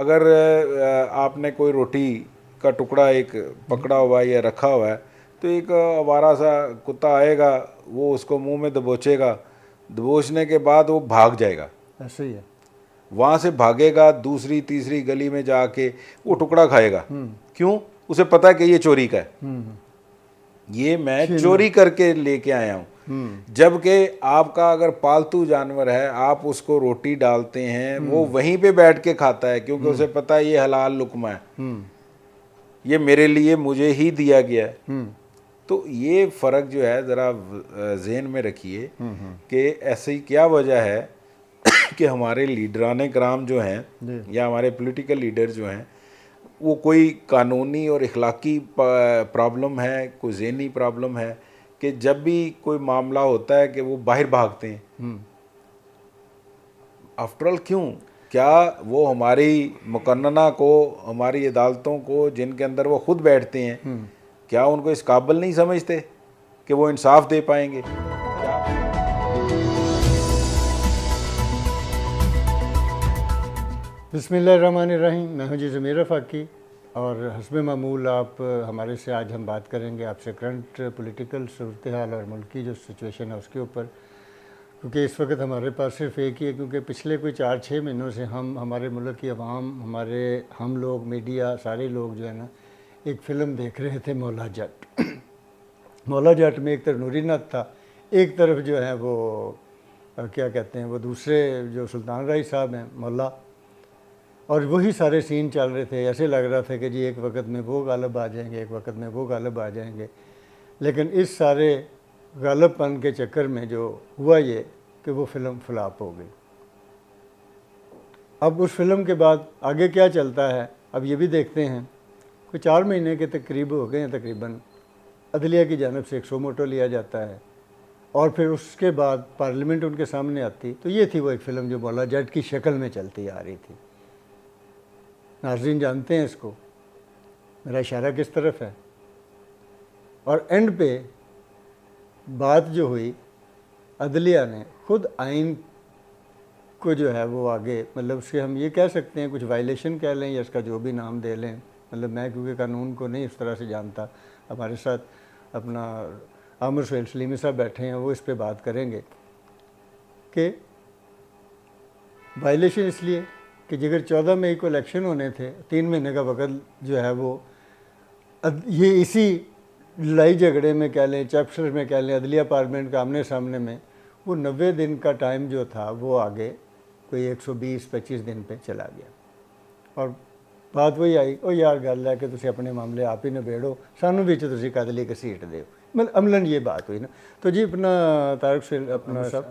اگر آپ نے کوئی روٹی کا ٹکڑا ایک پکڑا ہوا ہے یا رکھا ہوا ہے تو ایک آوارہ سا کتا آئے گا, وہ اس کو منہ میں دبوچے گا, دبوچنے کے بعد وہ بھاگ جائے گا, ایسے ہی ہے. وہاں سے بھاگے گا, دوسری تیسری گلی میں جا کے وہ ٹکڑا کھائے گا. کیوں؟ اسے پتہ ہے کہ یہ چوری کا ہے, یہ میں چوری کر کے لے کے آیا ہوں. جبکہ آپ کا اگر پالتو جانور ہے, آپ اس کو روٹی ڈالتے ہیں, وہ وہیں پہ بیٹھ کے کھاتا ہے کیونکہ اسے پتہ ہے یہ حلال لقمہ ہے, یہ میرے لیے مجھے ہی دیا گیا ہے. تو یہ فرق جو ہے ذرا ذہن میں رکھیے کہ ایسی کیا وجہ ہے کہ ہمارے لیڈران کرام جو ہیں یا ہمارے پولیٹیکل لیڈر جو ہیں, وہ کوئی قانونی اور اخلاقی پرابلم ہے, کوئی ذہنی پرابلم ہے کہ جب بھی کوئی معاملہ ہوتا ہے کہ وہ باہر بھاگتے ہیں. آفٹر آل کیوں؟ کیا وہ ہماری مقننہ کو, ہماری عدالتوں کو جن کے اندر وہ خود بیٹھتے ہیں, کیا ان کو اس قابل نہیں سمجھتے کہ وہ انصاف دے پائیں گے؟ بسم اللہ الرحمن الرحیم. میں ہوں جی ضمیر رفاقی, اور حسب معمول آپ ہمارے سے آج ہم بات کریں گے آپ سے کرنٹ پولیٹیکل صورتحال اور ملک کی جو سچویشن ہے اس کے اوپر, کیونکہ اس وقت ہمارے پاس صرف ایک ہی ہے, کیونکہ پچھلے کوئی 4-6 مہینوں سے ہمارے ملک کی عوام, ہم لوگ, میڈیا, سارے لوگ جو ہے نا ایک فلم دیکھ رہے تھے, مولا جٹ. مولا جٹ میں ایک طرف نوری ناتھ تھا, ایک طرف جو ہے وہ کیا کہتے ہیں, وہ دوسرے جو سلطان رائی صاحب ہیں مولا, اور وہی سارے سین چل رہے تھے. ایسے لگ رہا تھا کہ جی ایک وقت میں وہ غالب آ جائیں گے, ایک وقت میں وہ غالب آ جائیں گے. لیکن اس سارے غالب پن کے چکر میں جو ہوا یہ کہ وہ فلم فلاپ ہو گئی. اب اس فلم کے بعد آگے کیا چلتا ہے اب یہ بھی دیکھتے ہیں. کوئی 4 مہینے کے تقریب ہو گئے ہیں تقریباً. عدلیہ کی جانب سے ایک سو موٹو لیا جاتا ہے, اور پھر اس کے بعد پارلیمنٹ ان کے سامنے آتی. تو یہ تھی وہ ایک فلم جو مولا جٹ کی شکل میں چلتی آ رہی تھی. ناظرین جانتے ہیں اس کو, میرا اشارہ کس طرف ہے. اور اینڈ پہ بات جو ہوئی, عدلیہ نے خود آئین کو جو ہے وہ آگے, مطلب اس کے ہم یہ کہہ سکتے ہیں کچھ وائلیشن کہہ لیں یا اس کا جو بھی نام دے لیں, مطلب میں کیونکہ قانون کو نہیں اس طرح سے جانتا. ہمارے ساتھ اپنا عامر سہیل سلیمی صاحب بیٹھے ہیں, وہ اس پہ بات کریں گے کہ وائلیشن اس لیے کہ اگر 14 مئی کو الیکشن ہونے تھے, 3 مہینے کا وقت جو ہے وہ یہ اسی لڑائی جھگڑے میں کہہ لیں, چیپٹر میں کہہ لیں, عدلیہ پارلیمنٹ کا آمنے سامنے میں, وہ 90 دن کا ٹائم جو تھا وہ آگے کوئی 120-25 دن پہ چلا گیا. اور بات وہی آئی, او یار گل ہے کہ تسی اپنے معاملے آپ ہی نبیڑو, سانوں وچ تسی عدلیہ کی سیٹ دیو. مطلب عملاً یہ بات ہوئی نا. تو جی اپنا طارق سے اپنا سب,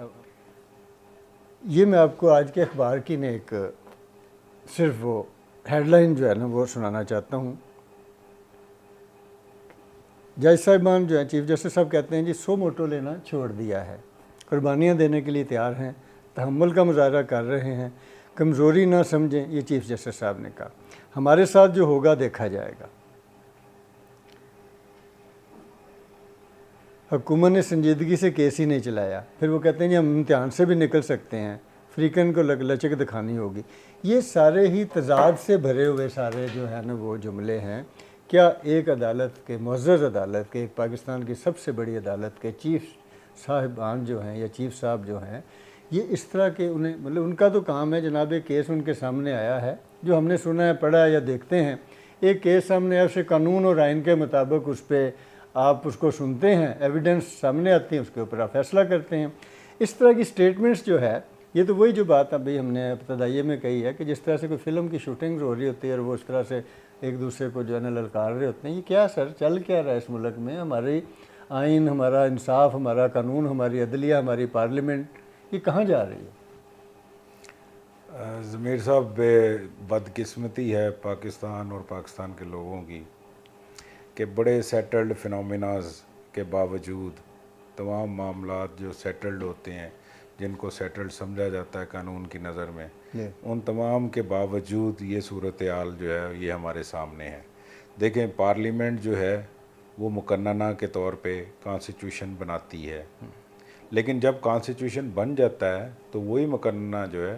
یہ میں آپ کو آج کے اخبار کی نے ایک صرف وہ ہیڈ لائن جو ہے نا وہ سنانا چاہتا ہوں. جج صاحبان جو ہیں, چیف جسٹس صاحب کہتے ہیں جی سو موٹو لینا چھوڑ دیا ہے, قربانیاں دینے کے لیے تیار ہیں, تحمل کا مظاہرہ کر رہے ہیں, کمزوری نہ سمجھیں. یہ چیف جسٹس صاحب نے کہا. ہمارے ساتھ جو ہوگا دیکھا جائے گا. حکومت نے سنجیدگی سے کیس ہی نہیں چلایا. پھر وہ کہتے ہیں جی ہم امتحان سے بھی نکل سکتے ہیں, فریقین کو لچک دکھانی ہوگی. یہ سارے ہی تضاد سے بھرے ہوئے سارے جو ہے نا وہ جملے ہیں. کیا ایک عدالت کے, معزز عدالت کے, ایک پاکستان کی سب سے بڑی عدالت کے چیف صاحبان جو ہیں یا چیف صاحب جو ہیں, یہ اس طرح کے انہیں, مطلب ان کا تو کام ہے جناب, ایک کیس ان کے سامنے آیا ہے جو ہم نے سنا ہے, پڑھا ہے یا دیکھتے ہیں. ایک کیس سامنے آیا, اسے قانون اور آئین کے مطابق اس پہ آپ اس کو سنتے ہیں, ایویڈنس سامنے آتی ہیں, اس کے اوپر آپ فیصلہ کرتے ہیں. اس طرح کی سٹیٹمنٹس جو ہے, یہ تو وہی جو بات ابھی ہم نے ابتدائیے میں کہی ہے کہ جس طرح سے کوئی فلم کی شوٹنگ ہو رہی ہوتی ہے اور وہ اس طرح سے ایک دوسرے کو جو ہے نا للکار رہے ہوتے ہیں. یہ کیا سر چل کیا رہا ہے اس ملک میں؟ ہماری آئین, ہمارا انصاف, ہمارا قانون, ہماری عدلیہ, ہماری پارلیمنٹ, یہ کہاں جا رہی ہے؟ ضمیر صاحب, بدقسمتی ہے پاکستان اور پاکستان کے لوگوں کی کہ بڑے سیٹلڈ فنومیناز کے باوجود تمام معاملات جو سیٹلڈ ہوتے ہیں, جن کو سیٹلڈ سمجھا جاتا ہے قانون کی نظر میں, ان تمام کے باوجود یہ صورتحال جو ہے یہ ہمارے سامنے ہے. دیکھیں, پارلیمنٹ جو ہے وہ مقننہ کے طور پہ کانسٹیٹیوشن بناتی ہے, لیکن جب کانسٹیٹیوشن بن جاتا ہے تو وہی مقننہ جو ہے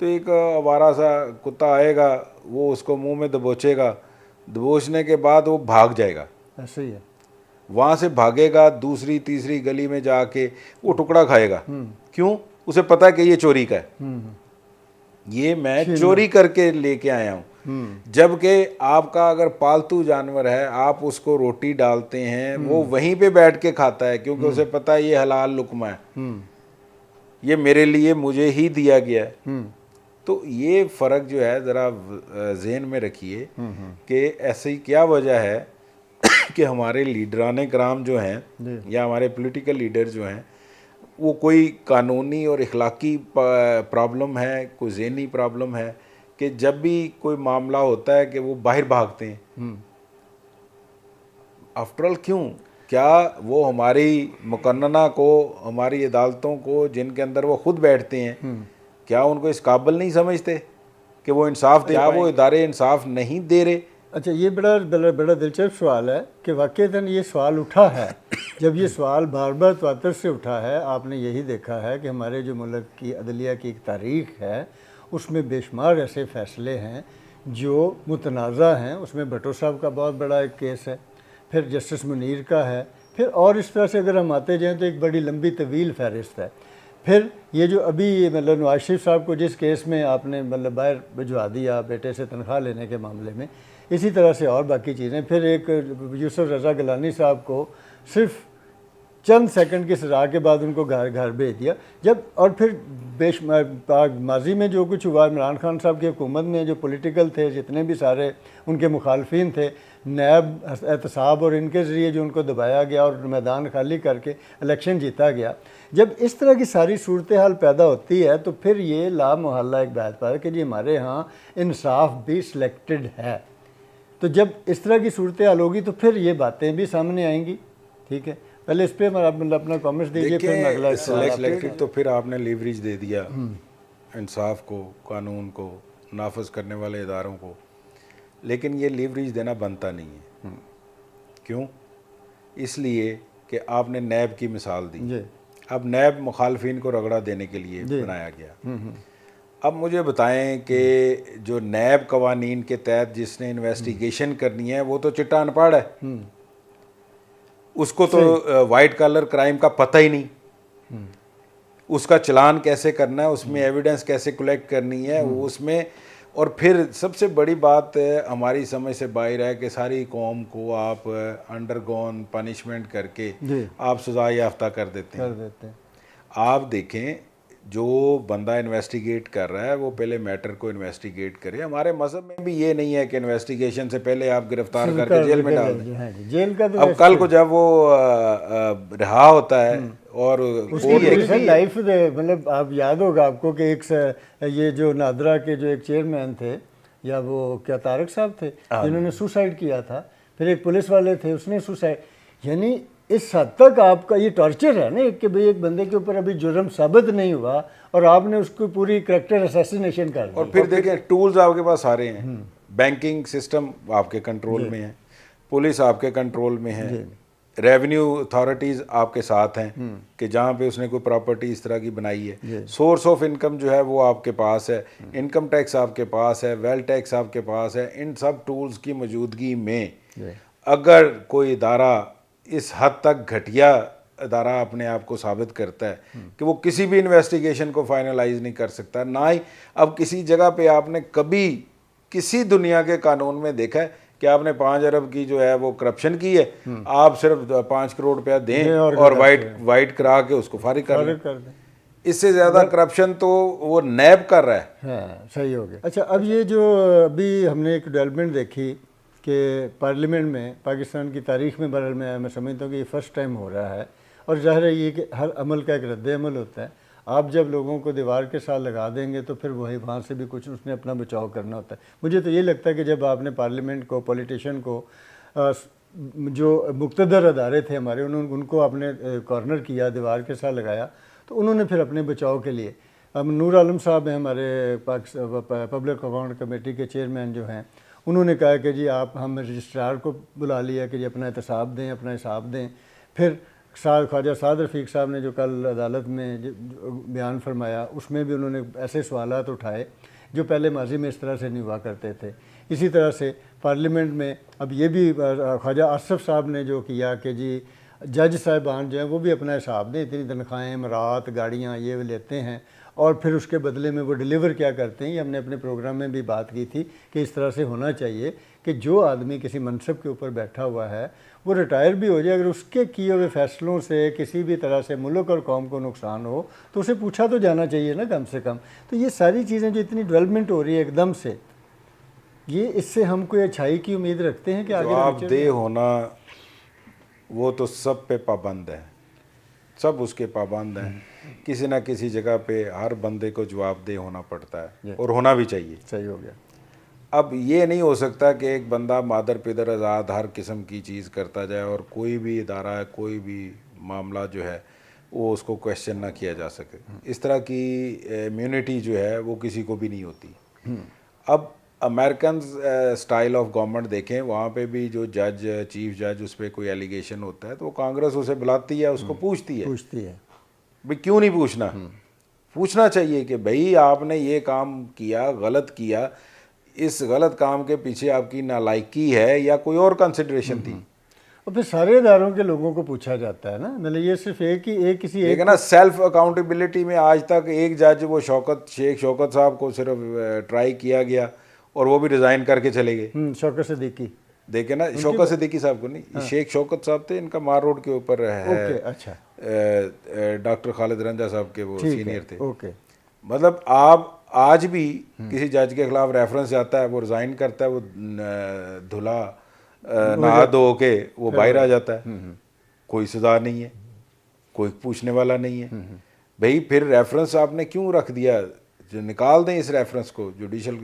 تو ایک آوارہ سا کتا آئے گا, وہ اس کو منہ میں دبوچے گا, دبوچنے کے بعد وہ بھاگ جائے گا, ایسے ہی ہے. وہاں سے بھاگے گا, دوسری تیسری گلی میں جا کے وہ ٹکڑا کھائے گا. کیوں؟ اسے پتہ ہے کہ یہ چوری کا ہے, یہ میں چوری کر کے لے کے آیا ہوں. جبکہ آپ کا اگر پالتو جانور ہے, آپ اس کو روٹی ڈالتے ہیں, وہ وہیں پہ بیٹھ کے کھاتا ہے, کیونکہ اسے پتہ ہے یہ حلال لقمہ ہے, یہ میرے لیے مجھے ہی دیا گیا ہے. تو یہ فرق جو ہے ذرا ذہن میں رکھیے کہ ایسی کیا وجہ ہے کہ ہمارے لیڈران کرام جو ہیں یا ہمارے پولیٹیکل لیڈر جو ہیں, وہ کوئی قانونی اور اخلاقی پرابلم ہے, کوئی ذہنی پرابلم ہے کہ جب بھی کوئی معاملہ ہوتا ہے کہ وہ باہر بھاگتے ہیں. آفٹر آل کیوں؟ کیا وہ ہماری مقننہ کو, ہماری عدالتوں کو جن کے اندر وہ خود بیٹھتے ہیں, کیا ان کو اس قابل نہیں سمجھتے کہ وہ انصاف دے؟ کیا وہ ادارے انصاف نہیں دے رہے؟ اچھا, یہ بڑا دلچسپ سوال ہے کہ واقعتاً یہ سوال اٹھا ہے. جب یہ سوال بار بار تواتر سے اٹھا ہے, آپ نے یہی دیکھا ہے کہ ہمارے جو ملک کی عدلیہ کی ایک تاریخ ہے, اس میں بے شمار ایسے فیصلے ہیں جو متنازع ہیں. اس میں بھٹو صاحب کا بہت بڑا ایک کیس ہے, پھر جسٹس منیر کا ہے, پھر اور اس طرح سے اگر ہم آتے جائیں تو ایک بڑی لمبی طویل فہرست ہے. پھر یہ جو ابھی مطلب نواز شریف صاحب کو جس کیس میں آپ نے مطلب باہر بھجوا دیا بیٹے سے تنخواہ لینے کے معاملے میں, اسی طرح سے اور باقی چیزیں. پھر ایک یوسف رضا گیلانی صاحب کو صرف چند سیکنڈ کی سزا کے بعد ان کو گھر بھیج دیا. جب اور پھر ماضی میں جو کچھ ہوا, عمران خان صاحب کی حکومت میں جو پولیٹیکل تھے, جتنے بھی سارے ان کے مخالفین تھے, نیب احتساب اور ان کے ذریعے جو ان کو دبایا گیا اور میدان خالی کر کے الیکشن جیتا گیا. جب اس طرح کی ساری صورتحال پیدا ہوتی ہے تو پھر یہ لا محالہ ایک بات پر ہے کہ جی ہمارے ہاں انصاف بھی سلیکٹڈ ہے. تو جب اس طرح کی صورتحال ہوگی تو پھر یہ باتیں بھی سامنے آئیں گی. ٹھیک ہے, پہلے اس پہ اپنا کامنٹس دیجیے, پھر میں اگلا سلیکٹڈ. تو پھر آپ نے لیوریج دے دیا انصاف کو, قانون کو, نافذ کرنے والے اداروں کو, لیکن یہ لیوریج دینا بنتا نہیں ہے. کیوں؟ اس لیے کہ آپ نے نیب کی مثال دی. اب نیب مخالفین کو رگڑا دینے کے لیے بنایا گیا. اب مجھے بتائیں کہ جو نیب قوانین کے تحت جس نے انویسٹیگیشن کرنی ہے وہ تو چٹا ان پڑھ ہے, اس کو تو وائٹ کالر کرائم کا پتہ ہی نہیں, اس کا چلان کیسے کرنا ہے, اس میں ایویڈنس کیسے کلیکٹ کرنی ہے, اس میں. اور پھر سب سے بڑی بات ہماری سمجھ سے باہر ہے کہ ساری قوم کو آپ انڈر گون پنشمنٹ کر کے آپ سزا یافتہ کر دیتے ہیں. آپ دیکھیں جو بندہ انویسٹیگیٹ کر رہا ہے وہ پہلے میٹر کو انویسٹیگیٹ کرے. ہمارے مذہب میں بھی یہ نہیں ہے کہ انویسٹیگیشن سے پہلے آپ گرفتار کر کے جیل میں ڈال دیں. جیل کا اب کل کو جب وہ رہا ہوتا ہے اور لائف مطلب آپ یاد ہوگا آپ کو کہ ایک یہ جو نادرا کے جو ایک چیئرمین تھے, یا وہ کیا طارق صاحب تھے, جنہوں نے سوسائڈ کیا تھا, پھر ایک پولیس والے تھے اس نے سوسائڈ. یعنی اس حد تک آپ کا یہ ٹارچر ہے نا کہ بھئی ایک بندے کے اوپر ابھی جرم ثابت نہیں ہوا اور آپ نے اس کو پوری کریکٹر اسیسینیشن کر دی. اور پھر دیکھیں ٹولز آپ کے پاس سارے ہیں, بینکنگ سسٹم آپ کے کنٹرول میں ہے, پولیس آپ کے کنٹرول میں ہے, ریونیو اتھارٹیز آپ کے ساتھ ہیں کہ جہاں پہ اس نے کوئی پراپرٹی اس طرح کی بنائی ہے, سورس آف انکم جو ہے وہ آپ کے پاس ہے, انکم ٹیکس آپ کے پاس ہے, ویل ٹیکس آپ کے پاس ہے. ان سب ٹولز کی موجودگی میں اگر کوئی ادارہ اس حد تک گھٹیا ادارہ اپنے آپ کو ثابت کرتا ہے کہ وہ کسی بھی انویسٹیگیشن کو فائنلائز نہیں کر سکتا, نہ ہی اب کسی جگہ پہ آپ نے کبھی کسی دنیا کے قانون میں دیکھا ہے کہ آپ نے 5 ارب کی جو ہے وہ کرپشن کی ہے, آپ صرف 5 کروڑ روپیہ دیں اور وائٹ کرا کے اس کو فارغ کر دیں. اس سے زیادہ کرپشن تو وہ نیب کر رہا ہے. ہاں صحیح ہو گیا. اچھا, اب یہ جو ابھی ہم نے ایک ڈیولپمنٹ دیکھی کہ پارلیمنٹ میں پاکستان کی تاریخ میں برحال میں سمجھتا ہوں کہ یہ فرسٹ ٹائم ہو رہا ہے, اور ظاہر ہے یہ کہ ہر عمل کا ایک رد عمل ہوتا ہے. آپ جب لوگوں کو دیوار کے ساتھ لگا دیں گے تو پھر وہی وہاں سے بھی کچھ اس نے اپنا بچاؤ کرنا ہوتا ہے. مجھے تو یہ لگتا ہے کہ جب آپ نے پارلیمنٹ کو, پولیٹیشین کو, جو مقتدر ادارے تھے ہمارے, ان کو آپ نے کارنر کیا, دیوار کے ساتھ لگایا, تو انہوں نے پھر اپنے بچاؤ کے لیے, نور عالم صاحب ہیں ہمارے پبلک اکاؤنٹ کمیٹی کے چیئرمین جو ہیں, انہوں نے کہا کہ جی ہم رجسٹرار کو بلا لیا کہ جی اپنا احتساب دیں, اپنا حساب دیں. پھر خواجہ سعد رفیق صاحب نے جو کل عدالت میں بیان فرمایا، اس میں بھی انہوں نے ایسے سوالات اٹھائے جو پہلے ماضی میں اس طرح سے نہیں ہوا کرتے تھے۔ اسی طرح سے پارلیمنٹ میں اب یہ بھی خواجہ آصف صاحب نے جو کیا کہ جی جج صاحبان جو ہیں وہ بھی اپنا حساب دیں، اتنی تنخواہیں، امارات، گاڑیاں یہ لیتے ہیں اور پھر اس کے بدلے میں وہ ڈیلیور کیا کرتے ہیں۔ یہ ہم نے اپنے پروگرام میں بھی بات کی تھی کہ اس طرح سے ہونا چاہیے کہ جو آدمی کسی منصب کے اوپر بیٹھا ہوا ہے وہ ریٹائر بھی ہو جائے، اگر اس کے کیے ہوئے فیصلوں سے کسی بھی طرح سے ملک اور قوم کو نقصان ہو تو اسے پوچھا تو جانا چاہیے نا کم سے کم۔ تو یہ ساری چیزیں جو اتنی ڈیولپمنٹ ہو رہی ہے ایک دم سے، یہ اس سے ہم کوئی اچھائی کی امید رکھتے ہیں کہ آگے جواب دہ ہونا وہ تو سب پہ پابند ہے، سب اس کے پابند ہیں، کسی نہ کسی جگہ پہ ہر بندے کو جواب دہ ہونا پڑتا ہے اور ہونا بھی چاہیے۔ صحیح ہو گیا۔ اب یہ نہیں ہو سکتا کہ ایک بندہ مادر پدر آزاد ہر قسم کی چیز کرتا جائے اور کوئی بھی ادارہ ہے، کوئی بھی معاملہ جو ہے وہ اس کو کویشچن نہ کیا جا سکے۔ اس طرح کی امیونٹی جو ہے وہ کسی کو بھی نہیں ہوتی۔ اب امریکن سٹائل آف گورنمنٹ دیکھیں، وہاں پہ بھی جو جج، چیف جج، اس پہ کوئی ایلیگیشن ہوتا ہے تو وہ کانگریس اسے بلاتی ہے، اس کو پوچھتی ہے بھئی کیوں نہیں پوچھنا؟ پوچھنا چاہیے کہ بھئی آپ نے یہ کام کیا، غلط کیا، اس غلط کام کے پیچھے آپ کی نالائکی ہے یا کوئی اور کنسیڈریشن تھی؟ اور پھر سارے اداروں کے لوگوں کو پوچھا جاتا ہے نا، مطلب یہ صرف کسی لیکن نا سیلف اکاؤنٹیبلٹی میں آج تک ایک جج وہ شیخ شوکت صاحب کو صرف ٹرائی کیا گیا اور وہ بھی ریزائن کر کے چلے گئے۔ شوکت صدیقی دیکھیں نا، شوکت صدیقی صاحب کو نہیں، شیخ شوکت صاحب تھے، ان کا مار روڈ کے اوپر ہے، اچھا ڈاکٹر خالد رنجا صاحب کے وہ سینئر تھے۔ اوکے، مطلب آپ آج بھی کسی جج کے خلاف ریفرنس جاتا ہے، وہ ریزائن کرتا ہے، وہ دھلا نہا دھو کے وہ باہر آ جاتا ہے، کوئی سزا نہیں ہے، کوئی پوچھنے والا نہیں ہے۔ بھئی پھر ریفرنس آپ نے کیوں رکھ دیا؟ جو نکال دیں اس ریفرنس کو جوڈیشل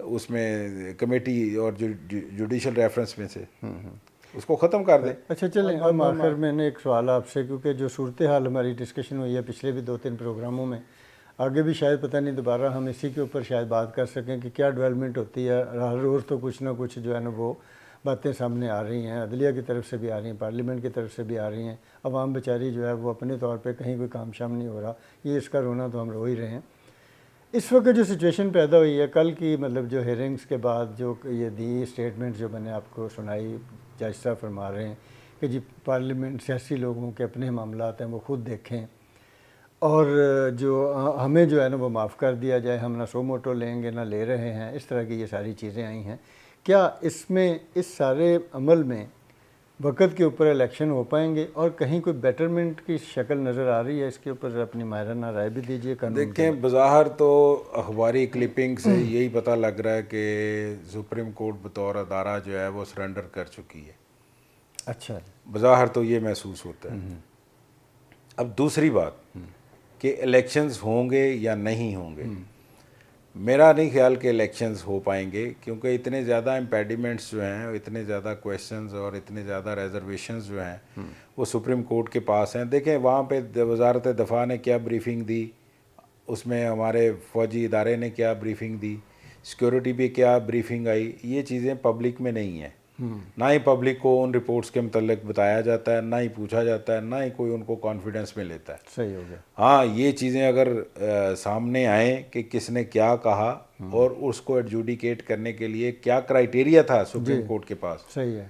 اس میں کمیٹی اور جوڈیشل ریفرنس میں سے اس کو ختم کر دیں۔ اچھا چلیں ہم آخر میں نے ایک سوال آپ سے، کیونکہ جو صورتحال ہماری ڈسکشن ہوئی ہے پچھلے بھی 2-3 پروگراموں میں، آگے بھی شاید پتہ نہیں دوبارہ ہم اسی کے اوپر شاید بات کر سکیں کہ کیا ڈیولپمنٹ ہوتی ہے۔ ہر روز تو کچھ نہ کچھ جو ہے نا وہ باتیں سامنے آ رہی ہیں، عدلیہ کی طرف سے بھی آ رہی ہیں، پارلیمنٹ کی طرف سے بھی آ رہی ہیں، عوام بیچاری جو ہے وہ اپنے طور پہ کہیں کوئی کام شام نہیں ہو رہا، یہ اس کا رونا تو ہم رو ہی رہے ہیں۔ اس وقت جو سچویشن پیدا ہوئی ہے کل کی، مطلب جو ہیئرنگز کے بعد جو یہ دی اسٹیٹمنٹ جو میں نے آپ کو سنائی، جج صاحب فرما رہے ہیں کہ جی پارلیمنٹ سیاسی لوگوں کے اپنے معاملات ہیں وہ خود دیکھیں اور جو ہمیں جو ہے نا وہ معاف کر دیا جائے، ہم نہ سو موٹو لیں گے نہ لے رہے ہیں، اس طرح کی یہ ساری چیزیں آئی ہیں۔ کیا اس میں اس سارے عمل میں وقت کے اوپر الیکشن ہو پائیں گے اور کہیں کوئی بیٹرمنٹ کی شکل نظر آ رہی ہے؟ اس کے اوپر اپنی ماہرانہ رائے بھی دیجیے۔ دیکھیں بظاہر تو اخباری کلپنگ سے یہی پتہ لگ رہا ہے کہ سپریم کورٹ بطور ادارہ جو ہے وہ سرنڈر کر چکی ہے۔ اچھا، بظاہر تو یہ محسوس ہوتا ہے۔ اب دوسری بات کہ الیکشنز ہوں گے یا نہیں ہوں گے، میرا نہیں خیال کہ الیکشنز ہو پائیں گے، کیونکہ اتنے زیادہ امپیڈیمنٹس جو ہیں، اتنے زیادہ کویشچنز اور اتنے زیادہ ریزرویشنز جو ہیں وہ سپریم کورٹ کے پاس ہیں۔ دیکھیں وہاں پہ وزارت دفاع نے کیا بریفنگ دی، اس میں ہمارے فوجی ادارے نے کیا بریفنگ دی، سیکیورٹی پہ کیا بریفنگ آئی، یہ چیزیں پبلک میں نہیں ہیں، نہ ہی پبلک کو ان رپورٹس کے متعلق بتایا جاتا ہے، نہ ہی پوچھا جاتا ہے، نہ ہی کوئی ان کو کانفیڈنس میں لیتا ہے۔ صحیح ہو گیا۔ ہاں یہ چیزیں اگر سامنے آئیں کہ کس نے کیا کہا اور اس کو ایڈجوڈیکیٹ کرنے کے لیے کیا کرائیٹیریا تھا سپریم کورٹ کے پاس، صحیح ہے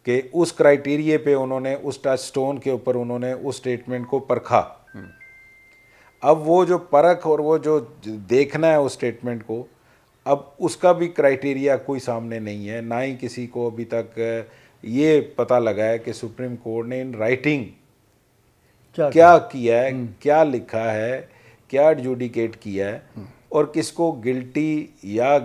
کہ اس کرائیٹیریے پہ انہوں نے اس ٹچ سٹون کے اوپر انہوں نے اس سٹیٹمنٹ کو پرکھا۔ اب وہ جو پرکھ اور وہ جو دیکھنا ہے اس سٹیٹمنٹ کو، اب اس کا بھی کرائیٹیریا کوئی سامنے نہیں ہے، نہ ہی کسی کو ابھی تک یہ پتہ لگا ہے کہ سپریم کورٹ نے ان رائٹنگ کیا کیا ہے، کیا لکھا ہے، کیا ایڈجوڈیکیٹ کیا ہے اور کس کو گلٹی یا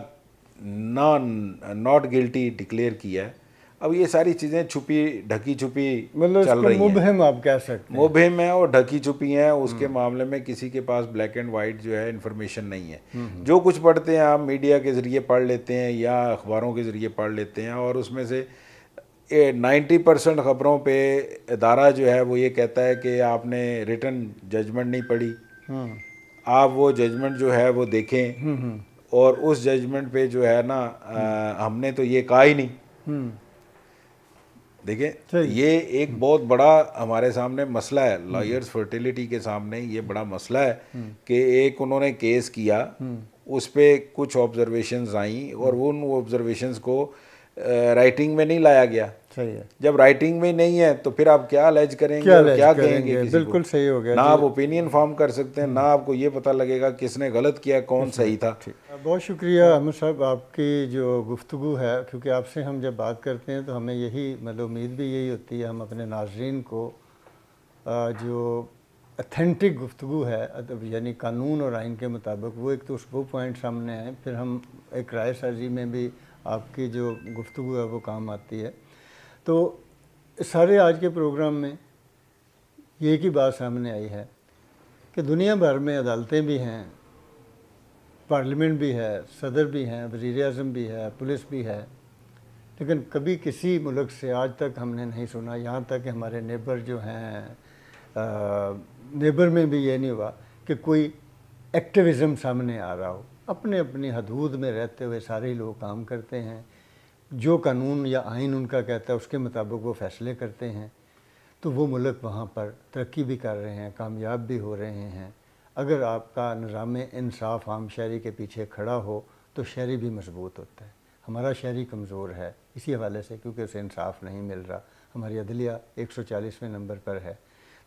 ناٹ گلٹی ڈکلیئر کیا ہے۔ اب یہ ساری چیزیں چھپی ڈھکی چھپی چل رہی ہیں، مبہم آپ کہہ سکتے ہیں، مبہم ہیں اور ڈھکی چھپی ہیں۔ اس کے معاملے میں کسی کے پاس بلیک اینڈ وائٹ جو ہے انفارمیشن نہیں ہے۔ جو کچھ پڑھتے ہیں آپ میڈیا کے ذریعے پڑھ لیتے ہیں یا اخباروں کے ذریعے پڑھ لیتے ہیں، اور اس میں سے 90% خبروں پہ ادارہ جو ہے وہ یہ کہتا ہے کہ آپ نے ریٹن ججمنٹ نہیں پڑھی، آپ وہ ججمنٹ جو ہے وہ دیکھیں اور اس ججمنٹ پہ جو ہے نا ہم نے تو یہ کہا ہی نہیں۔ دیکھیں یہ ایک بہت بڑا ہمارے سامنے مسئلہ ہے، لائرز فرٹیلیٹی کے سامنے یہ بڑا مسئلہ ہے کہ ایک انہوں نے کیس کیا، اس پہ کچھ آبزرویشنز آئیں اور ان آبزرویشنز کو رائٹنگ میں نہیں لایا گیا. صحیح ہے. جب رائٹنگ میں نہیں ہے تو پھر آپ کیا الائج کریں گے اور کیا کہیں گے کسی کو؟ بالکل صحیح ہو گیا. نہ آپ اوپینین فارم کر سکتے ہیں، نہ آپ کو یہ پتہ لگے گا کس نے غلط کیا، کون صحیح تھا. بہت شکریہ احمد صاحب آپ کی جو گفتگو ہے، کیونکہ آپ سے ہم جب بات کرتے ہیں تو ہمیں یہی امید بھی یہی ہوتی ہے، ہم اپنے ناظرین کو جو اتھینٹک گفتگو ہے یعنی قانون اور آئین کے مطابق وہ ایک تو وہ پوائنٹ سامنے آئے، پھر ہم ایک رائے سازی میں بھی آپ کی جو گفتگو ہے وہ کام آتی ہے. تو سارے آج کے پروگرام میں یہ ایک ہی بات سامنے آئی ہے کہ دنیا بھر میں عدالتیں بھی ہیں، پارلیمنٹ بھی ہے، صدر بھی ہیں، وزیر اعظم بھی ہے، پولیس بھی ہے، لیکن کبھی کسی ملک سے آج تک ہم نے نہیں سنا، یہاں تک کہ ہمارے نیبر جو ہیں نیبر میں بھی یہ نہیں ہوا کہ کوئی ایکٹیویزم سامنے آ رہا ہو. اپنے اپنی حدود میں رہتے ہوئے سارے لوگ کام کرتے ہیں، جو قانون یا آئین ان کا کہتا ہے اس کے مطابق وہ فیصلے کرتے ہیں. تو وہ ملک وہاں پر ترقی بھی کر رہے ہیں، کامیاب بھی ہو رہے ہیں. اگر آپ کا نظام انصاف عام شہری کے پیچھے کھڑا ہو تو شہری بھی مضبوط ہوتا ہے. ہمارا شہری کمزور ہے اسی حوالے سے کیونکہ اسے انصاف نہیں مل رہا. ہماری عدلیہ 140ویں نمبر پر ہے.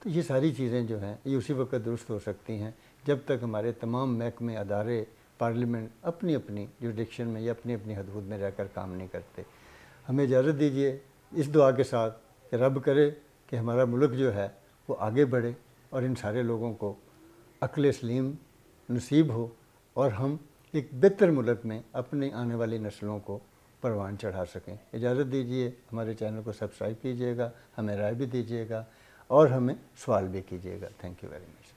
تو یہ ساری چیزیں جو ہیں یہ اسی وقت درست ہو سکتی ہیں جب تک ہمارے تمام محکمے، ادارے، پارلیمنٹ اپنی اپنی جوریڈکشن میں یا اپنی اپنی حدود میں رہ کر کام نہیں کرتے. ہمیں اجازت دیجیے اس دعا کے ساتھ کہ رب کرے کہ ہمارا ملک جو ہے وہ آگے بڑھے اور ان سارے لوگوں کو عقل سلیم نصیب ہو اور ہم ایک بہتر ملک میں اپنی آنے والی نسلوں کو پروان چڑھا سکیں. اجازت دیجیے، ہمارے چینل کو سبسکرائب کیجیے گا، ہمیں رائے بھی دیجیے گا اور ہمیں سوال بھی کیجیے گا. Thank you very much.